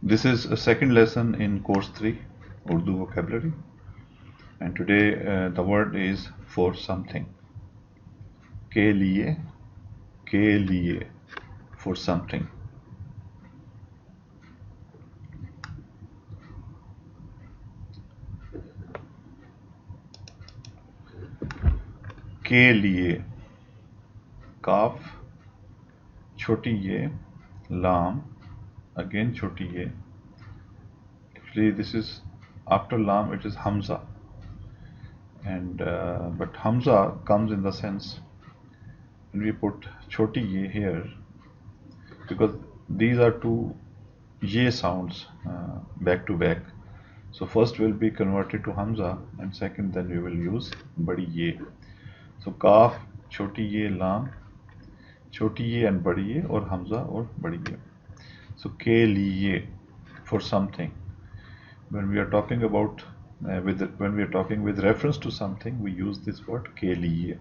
This is a second lesson in course 3 Urdu vocabulary, and today the word is for something. के लिए for something. के लिए काफ, छोटी ये, lam, again छोटी ये. Actually this is after lam it is hamza, and but hamza comes in the sense when we put choti ye here, because these are two ye sounds back to back. So first will be converted to hamza, and second then we will use badi ye. So kaf, choti ye, lam, choti ye and badi ye, or hamza or badi ye. So ke liye, for something. When we are talking about when we are talking with reference to something, we use this word ke liye.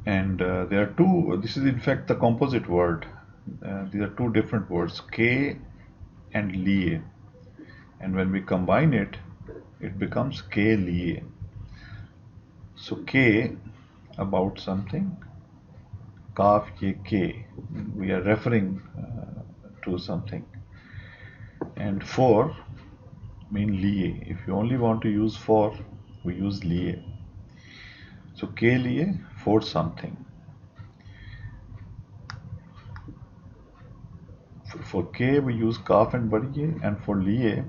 And there are two. This is in fact the composite word. These are two different words, ke and liye. And when we combine it, it becomes ke liye. So ke, about something, kaf ye ke, we are referring to something, and for mean liye. If you only want to use for, we use liye. So ke liye, for something. For ke we use kaf and badi ye, and for liye,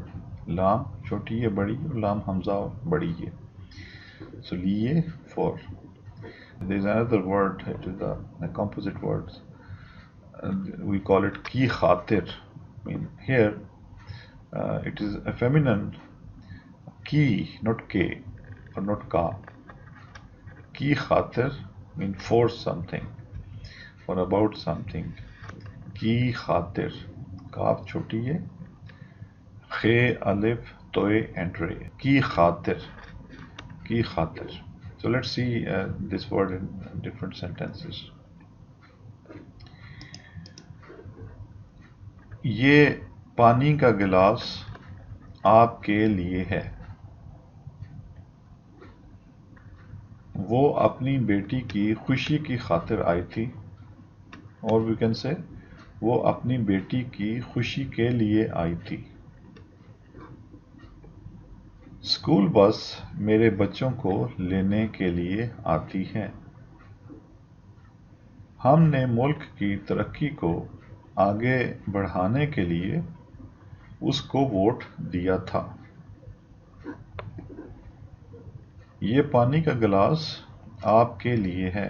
lam, choti ye, badi ye, lam, hamza, badi ye. So liye, for. There is another word, it is a composite word. We call it ki khatir. I mean, here it is a feminine ki, not ke, or not ka. Ki khatir mean for something, or about something. Ki khatir, kaaf choti hai, khe, alif, toy and re. Ki khatir, ki khatir. So let's see this word in different sentences. ये पानी का गिलास आपके लिए है. वो अपनी बेटी की खुशी की खातिर आई थी. और वी कैन से वो अपनी बेटी की खुशी के लिए आई थी. स्कूल बस मेरे बच्चों को लेने के लिए आती है. हमने मुल्क की तरक्की को आगे बढ़ाने के लिए उसको वोट दिया था. ये पानी का गिलास आपके लिए है.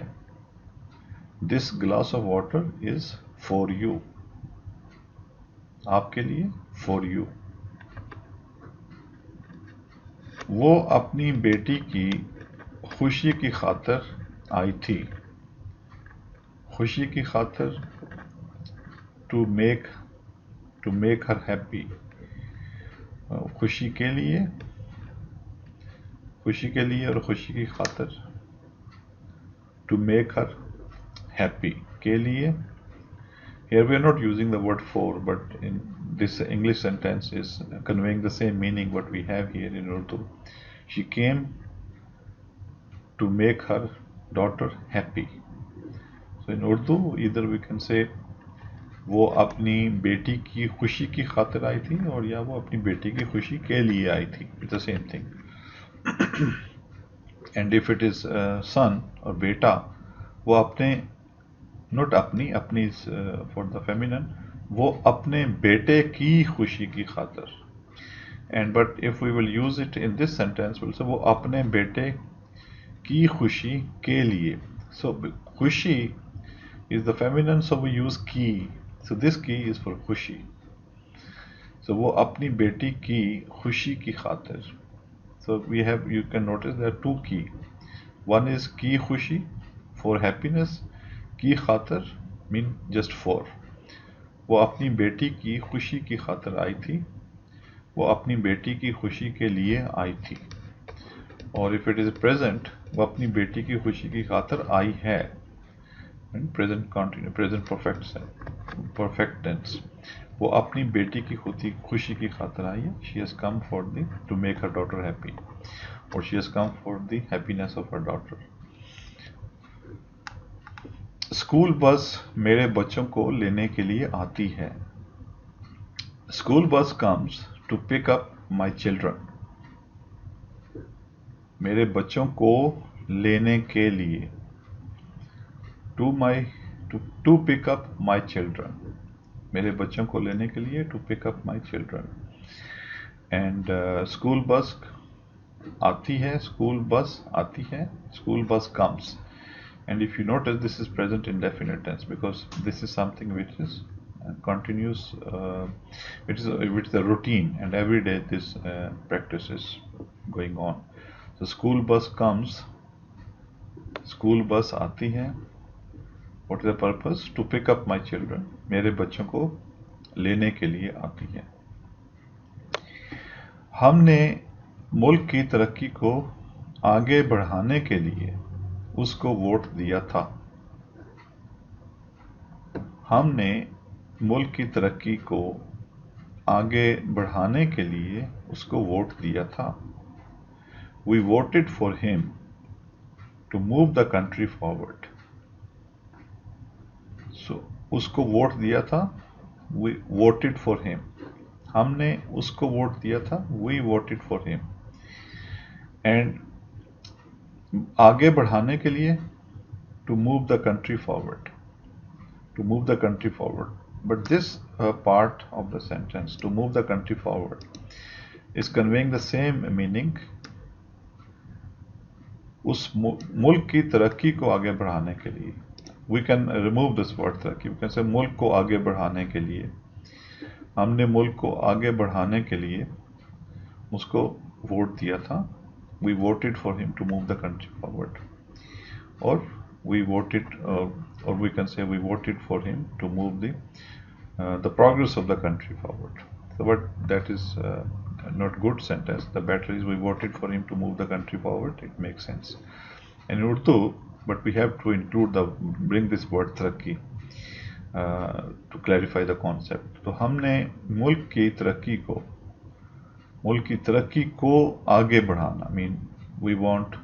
This glass of water is for you. आपके लिए, for you. वो अपनी बेटी की खुशी की खातिर आई थी. खुशी की खातिर, to make her happy. खुशी के लिए और खुशी की खातिर, to make her happy. के लिए, here we are not using the word for, but in this English sentence is conveying the same meaning what we have here in Urdu. She came to make her daughter happy. So in Urdu, either we can say वो अपनी बेटी की खुशी की खातिर आई थी, और या वो अपनी बेटी की खुशी के लिए आई थी. It's the same thing. And if it is son or beta, वो अपने, not अपनी is for the feminine, वो अपने बेटे की खुशी की खातिर. And but if we will use it in this sentence, we'll say वो अपने बेटे की खुशी के लिए. So खुशी is the feminine, so we use की. So this की is for खुशी. So वो अपनी बेटी की खुशी की खातिर. So we have, you can notice there are two की. One is की खुशी, for happiness. की खातिर mean just for. वो अपनी बेटी की खुशी की खातिर आई थी. वो अपनी बेटी की खुशी के लिए आई थी. और if it is present, वो अपनी बेटी की खुशी की खातिर आई है. In present continuous, present perfect tense. वो अपनी बेटी की खुशी की खातिर आई है. She has come for to make her daughter happy, or she has come for the happiness of her daughter. School bus मेरे बच्चों को लेने के लिए आती है. School bus comes to pick up my children. मेरे बच्चों को लेने के लिए. To pick up my children. मेरे बच्चों को लेने के लिए to pick up my children. And school bus आती है, school bus आती है, school bus comes. And if you notice, this is present indefinite tense because this is something which is continuous, which is a routine, and every day this practice is going on. So school bus comes, school bus आती है. What is the purpose? To pick up my children. मेरे बच्चों को लेने के लिए आती है. हमने मुल्क की तरक्की को आगे बढ़ाने के लिए उसको वोट दिया था. हमने मुल्क की तरक्की को आगे बढ़ाने के लिए उसको वोट दिया था. We voted for him to move the country forward. So, उसको वोट दिया था. We voted for him. हमने उसको वोट दिया था. We voted for him. And आगे बढ़ाने के लिए to move the country forward. To move the country forward. But this part of the sentence, to move the country forward, is conveying the same meaning. उस मुल्क की तरक्की को आगे बढ़ाने के लिए. We can remove this word तरक्की. We can say मुल्क को आगे बढ़ाने के लिए. हमने मुल्क को आगे बढ़ाने के लिए उसको वोट दिया था. We voted for him to move the country forward. Or we voted, or we can say we voted for him to move the progress of the country forward. So, but that is not good sentence. The better is we voted for him to move the country forward. It makes sense. And in Urdu, but we have to include bring this word तरक्की to clarify the concept. तो हमने मुल्क की तरक्की को आगे बढ़ाना. I mean, we want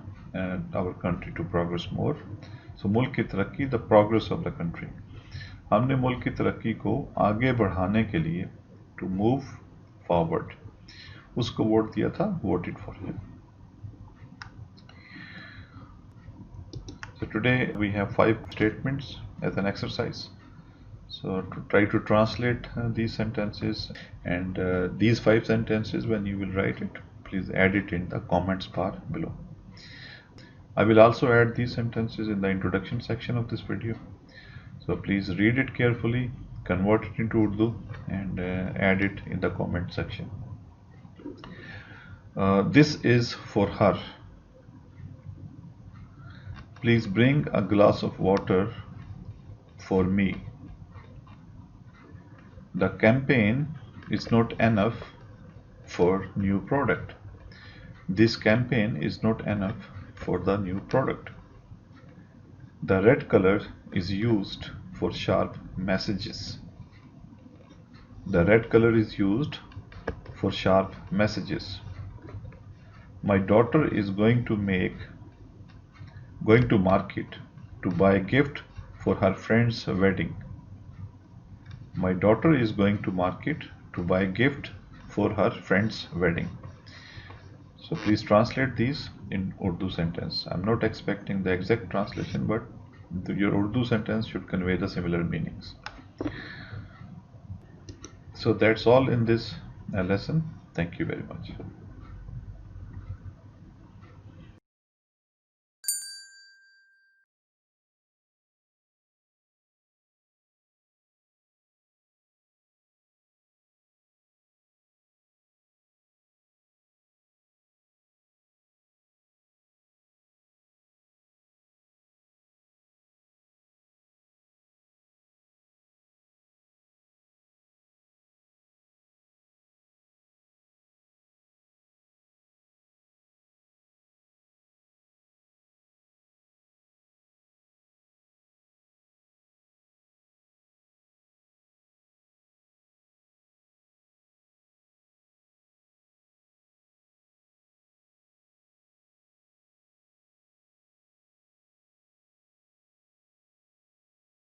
our country to progress more. So मुल्क की तरक्की, the progress of the country. हमने मुल्क की तरक्की को आगे बढ़ाने के लिए to move forward उसको वोट दिया था. Voted for him. So today we have 5 statements as an exercise. So to try to translate these sentences, and these 5 sentences, when you will write it, please add it in the comments bar below. I will also add these sentences in the introduction section of this video. So please read it carefully, convert it into Urdu, and add it in the comment section. This is for her. Please bring a glass of water for me. The campaign is not enough for new product. This campaign is not enough for the new product. The red color is used for sharp messages. The red color is used for sharp messages. My daughter is going to market to buy a gift for her friend's wedding. My daughter is going to market to buy a gift for her friend's wedding. So please translate these in Urdu sentence. I'm not expecting the exact translation, but your Urdu sentence should convey the similar meanings. So that's all in this lesson. Thank you very much.